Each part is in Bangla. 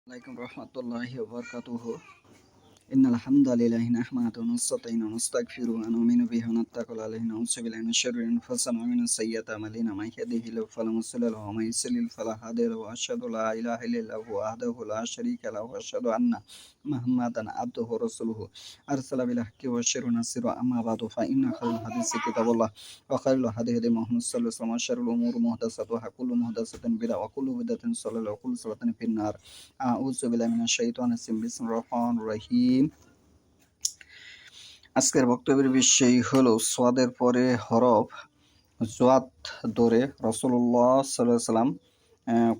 عليكم ورحمة الله وبركاته. إن الحمد لله نحمده ونستعينه ونستغفره ونؤمن به ونتوكل عليه ونعوذ بالله من شرور أنفسنا ومن سيئات أعمالنا من يهده الله فلا مضل له ومن يضلل فلا هادي له وأشهد لا إله إلا الله وحده لا شريك له وأشهد أن محمدا عبده ورسوله أرسل بالحق وبشر ونذير أما بعد فإن خير الحديث كتاب الله وخير الهدي هدي محمد صلى الله عليه وسلم وشر الأمور محدثاتها كل محدثة بدعة وكل بدعة ضلالة وكل ضلالة في النار. أعوذ بالله من الشيطان الرجيم بسم الله الرحمن الرحيم. আজকের বক্তব্যের বিষয় হলো সোয়াদের পরে হরফ জোয়াত ধরে রাসূলুল্লাহ সাল্লাল্লাহু আলাইহি সাল্লাম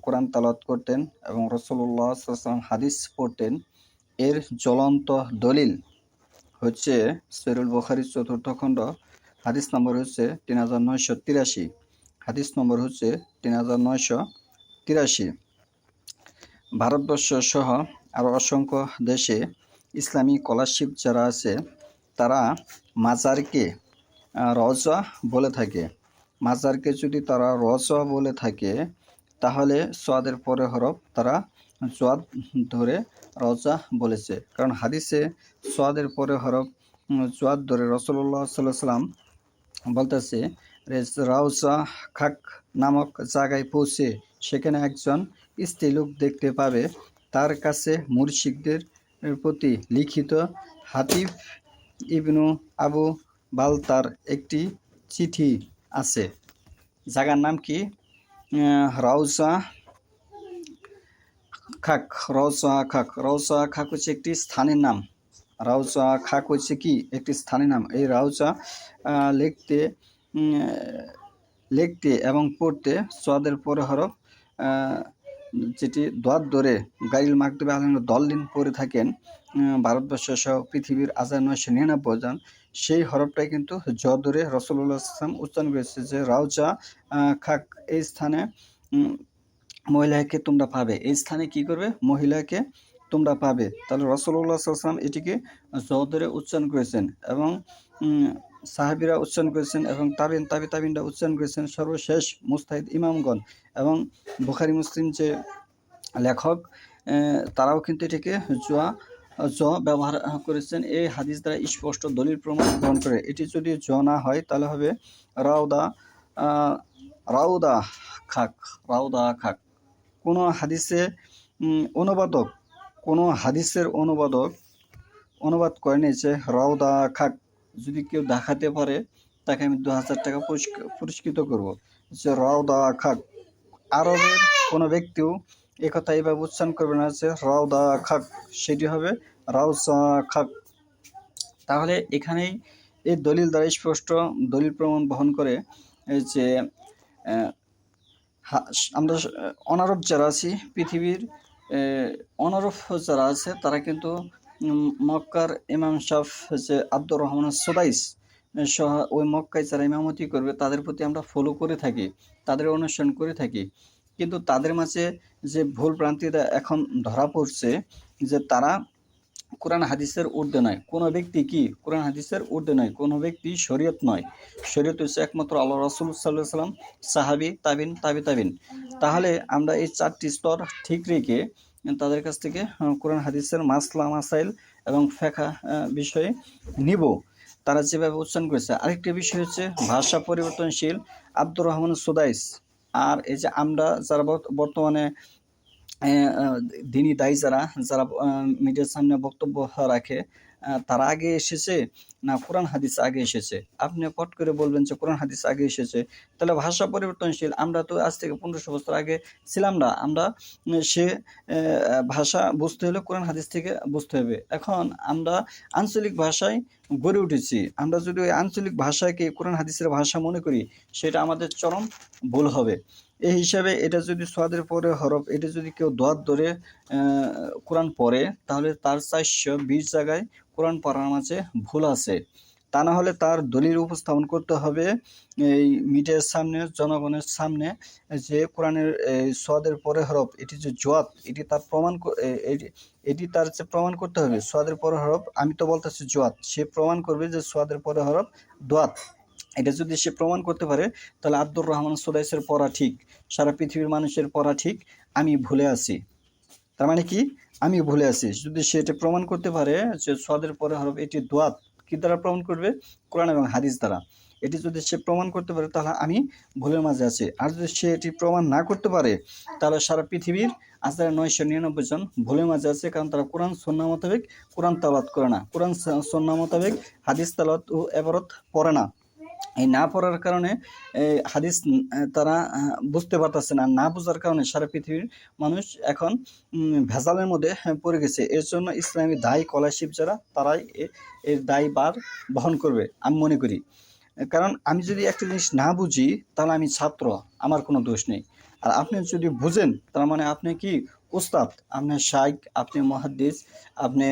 কোরআন তেলাওয়াত করতেন এবং রাসূলুল্লাহ সাল্লাল্লাহু আলাইহি সাল্লাম হাদিস পড়তেন। এর জ্বলন্ত দলিল হচ্ছে সহিহুল বুখারী ৪র্থ খণ্ড হাদিস নম্বর হচ্ছে ৩৯৮৩, হাদিস নম্বর হচ্ছে ৩৯৮৩। ভারতবর্ষ সহ আরও অসংখ্য দেশে ইসলামী স্কলারশিপ যারা আছে তারা মাজারকে রওজা বলে থাকে। মাজারকে যদি তারা রওজা বলে থাকে তাহলে সোয়াদের পরে হরফ তারা জোয়াদ ধরে রওজা বলেছে, কারণ হাদিসে সোয়াদের পরে হরফ জোয়াদ ধরে রাসূলুল্লাহ সাল্লাল্লাহু আলাইহি সাল্লাম বলতেছে রওজা খাক নামক জায়গায় পৌঁছে সেখানে একজন স্ত্রীলোক দেখতে পাবে, তার কাছে মুরশিদদের প্রতি লিখিত হাতিফ ইবনু আবু বালতার একটি চিঠি আছে। জায়গার নাম কি? রওজা খাক। রওজা খাক, রওজা খাক হচ্ছে একটি স্থানের নাম। রওজা খাক হচ্ছে কি একটি স্থানের নাম। এই রওজা লিখতে এবং পড়তে সোয়াদের পরে হরফ যেটি দোয়াত ধরে গাইল মাকতুবে আলাইহিম দল্লিন পড়ে থাকেন ভারতবর্ষ সহ পৃথিবীর ৯৯৯ জন, সেই হরফটাই কিন্তু জ ধরে রাসূলুল্লাহ সাল্লাল্লাহু আলাইহি ওয়াসাল্লাম উচ্চারণ করেছে যে রওজা খাক, এই স্থানে মহিলাকে তোমরা পাবে। এই স্থানে কি করবে? মহিলাকে তোমরা পাবে। তাহলে রাসূলুল্লাহ সাল্লাল্লাহু আলাইহি ওয়াসাল্লাম এটিকে জ ধরে উচ্চারণ করেছেন এবং সাহাবীরা উচ্চারণ করেছেন এবং তাবিনরা উচ্চারণ করেছেন, সর্বশেষ মুজতাহিদ ইমামগণ এবং বুখারী মুসলিম যে লেখক তারাও কিন্তু এটিকে জ ব্যবহার করেছেন। এই হাদিস দ্বারা স্পষ্ট দলিল প্রমাণ গ্রহণ করে। এটি যদি জ না হয় তাহলে হবে রাউদা খাক, রাউদা খাক। কোনো হাদিসের অনুবাদ করে নিয়েছে রাউদা খাক। যদি কেউ দেখাতে পারে তাকে আমি ২০০০ টাকা পুরস্কৃত করব যে রাউদা খাক। আরবের কোনো ব্যক্তিও একথা এইভাবে উচ্চারণ করবে না যে রাউদা খাক, সেটি হবে রাউসা খাক। তাহলে এখানেই এই দলিল দ্বারা স্পষ্ট দলিল প্রমাণ বহন করে যে আমরা অনারব যারা আছি, পৃথিবীর অনারব যারা আছে তারা কিন্তু মক্কার ইমাম সাহেব যে আব্দুর রহমান সুদাইস সহ ওই মক্কায় যারা ইমামতি করবে তাদের প্রতি আমরা ফলো করে থাকি, তাদের অনুসরণ করে থাকি। কিন্তু তাদের মাঝে যে ভুল ভ্রান্তিটা এখন ধরা পড়ছে যে তারা কোরআন হাদিসের ঊর্ধ্বে নয়। কোনো ব্যক্তি কি কোরআন হাদিসের ঊর্ধ্বে নয়, কোনো ব্যক্তি শরীয়ত নয়। শরীয়ত হচ্ছে একমাত্র আল্লাহ রাসূল সাল্লাল্লাহু আলাইহি সাল্লাম, সাহাবী, তাবিন। তাহলে আমরা এই 4টি স্তর ঠিক রেখে তাদের কাছ থেকে কোরআন হাদিসের মাসলা মাসাইল এবং ফিকহ বিষয়ে নিব, তারা যেভাবে উচ্চারণ করেছে। আরেকটি বিষয় হচ্ছে ভাষা পরিবর্তনশীল আব্দুর রহমান সুদাইস। আর এই যে আমরা যারা বর্তমানে দিনী দায়ী যারা মিডিয়ার সামনে বক্তব্য রাখে, তারা আগে এসেছে না কোরআন হাদিস আগে এসেছে? আপনি পট করে বলবেন যে কোরআন হাদিস আগে এসেছে, তাহলে ভাষা পরিবর্তনশীল। আমরা তো আজ থেকে ১৫০০ বছর আগে ছিলাম না। আমরা সে ভাষা বুঝতে হলে কোরআন হাদিস থেকে বুঝতে হবে। এখন আমরা আঞ্চলিক ভাষায় গড়ে উঠেছি। আমরা যদি ওই আঞ্চলিক ভাষাকে কোরআন হাদিসের ভাষা মনে করি সেটা আমাদের চরম ভুল হবে। এই হিসাবে এটা যদি সোয়াদের পরে হরফ, এটা যদি কেউ দোয়াত ধরে কোরআন পড়ে তাহলে তার ৪২০ জায়গায় কোরআন পড়ার মাঝে ভুল আছে। তা না হলে তার দলিল উপস্থাপন করতে হবে এই মিডিয়ার সামনে, জনগণের সামনে, যে কোরআনের সোয়াদের পরে হরফ এটি যে জোয়াত, এটি তার প্রমাণ করতে হবে। সোয়াদের পরে হরফ, আমি তো বলতেছি জোয়াত, সে প্রমাণ করবে যে সোয়াদের পরে হরফ দোয়াত। এটা যদি সে প্রমাণ করতে পারে তাহলে আব্দুর রহমান সুদাইসের পড়া ঠিক, সারা পৃথিবীর মানুষের পড়া ঠিক, আমি ভুলে আছি। তার মানে কি আমি ভুলে আছি। যদি সে এটা প্রমাণ করতে পারে যে সদের পরে হরফ এটি দোয়াত, কি দ্বারা প্রমাণ করবে? কোরআন এবং হাদিস দ্বারা। এটি যদি সে প্রমাণ করতে পারে তাহলে আমি ভুলের মাঝে আছি। আর যদি সে এটি প্রমাণ না করতে পারে তাহলে সারা পৃথিবীর আজ 999 জন ভুলের মাঝে আছে, কারণ তারা কোরআন সুন্নাহ মোতাবেক কোরআন তেলাওয়াত করে না, কোরআন সুন্নাহ মোতাবেক হাদিস তেলাওয়াত ও ইবারত পড়ে না। এই না পড়ার কারণে হাদিস তারা বুঝতে পারতেছে না, না বোঝার কারণে সারা পৃথিবীর মানুষ এখন ভেজালের মধ্যে পড়ে গেছে। এর জন্য ইসলামী দায়ী স্কলারশিপ যারা, তারাই এর দায়ভার বহন করবে আমি মনে করি। কারণ আমি যদি একটা জিনিস না বুঝি তাহলে আমি ছাত্র, আমার কোনো দোষ নেই। আর আপনি যদি বুঝেন তার মানে আপনি কি উস্তাদ, আপনি শাইখ, আপনি মুহাদ্দিস, আপনি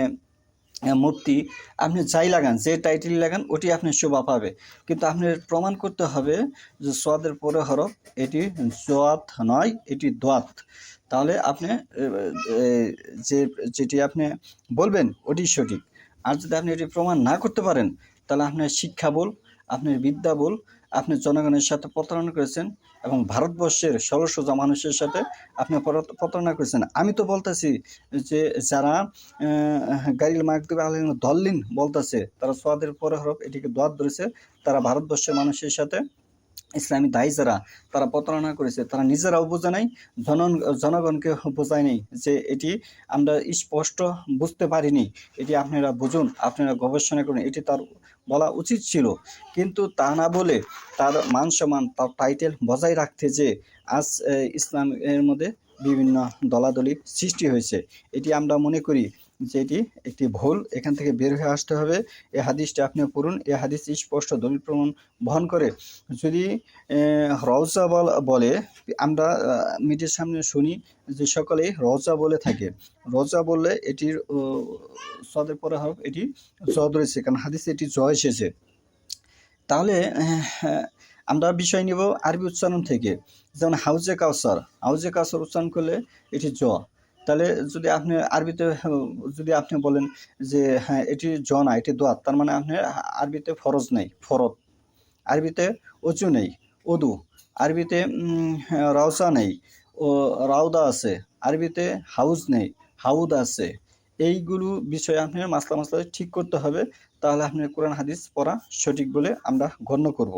মুফতি, আপনি যাই লাগান, যে টাইটেল লাগান ওটি আপনি শোভা পাবে। কিন্তু আপনার প্রমাণ করতে হবে যে সোয়াদের পরে হরফ এটি জোয়াত নয়, এটি দোয়াত। তাহলে আপনি যেটি আপনি বলবেন ওটি সঠিক। আর যদি আপনি এটি প্রমাণ না করতে পারেন তাহলে আপনার শিক্ষা বল, আপনার বিদ্যা বল, আপনি জনগণের সাথে প্রতারণা করেছেন এবং ভারতবর্ষের ষোলো সোজা মানুষের সাথে আপনি প্রতারণা করেছেন। আমি তো বলতেছি যে যারা গাইল মাকদুব আলাইহিম দল্লিন বলতেছে, তারা সোয়াদের পরে হরফ এটিকে দোয়াত ধরেছে, তারা ভারতবর্ষের মানুষের সাথে ইসলামী দায়ী যারা, তারা প্রতারণা করেছে। তারা নিজেরাও বোঝে নাই, জনগণকে বোঝায় নেই যে এটি আমরা স্পষ্ট বুঝতে পারিনি, এটি আপনারা বুঝুন, আপনারা গবেষণা করুন, এটি তার বলা উচিত ছিল। কিন্তু তা না বলে তার মান সম্মান, তার টাইটেল বজায় রাখতে যে আজ ইসলামের মধ্যে বিভিন্ন দলাদলি সৃষ্টি হয়েছে, এটি আমরা মনে করি যে এটি একটি ভুল। এখান থেকে বের হয়ে আসতে হবে। এই হাদিসটা আপনি পড়ুন, এই হাদিস স্পষ্ট দলিল প্রমাণ বহন করে। যদি রওজা বলে, আমরা মিডিয়ার সামনে শুনি যে সকলেই রওজা বলে থাকে, রওজা বললে এটির সদের পরে হরফ এটি জ রয়েছে, কারণ হাদিসে এটি জ এসেছে। তাহলে আমরা বিষয় নিব আরবি উচ্চারণ থেকে। যেমন হাউজে কাউসার, হাউজে কাউসার উচ্চারণ করলে এটি জ। তাহলে যদি আপনি আরবিতে যদি আপনি বলেন যে হ্যাঁ এটি জ না, এটি দোয়াত, তার মানে আপনি আরবিতে ফরজ নেই, ফরদ। আরবিতে অজু নেই, উদু। আরবিতে রাউসা নেই, ও রাউদা আছে। আরবিতে হাউজ নেই, হাউদ আছে। এইগুলো বিষয়ে আপনার মাসলা ঠিক করতে হবে, তাহলে আপনার কোরআন হাদিস পড়া সঠিক বলে আমরা গণ্য করব।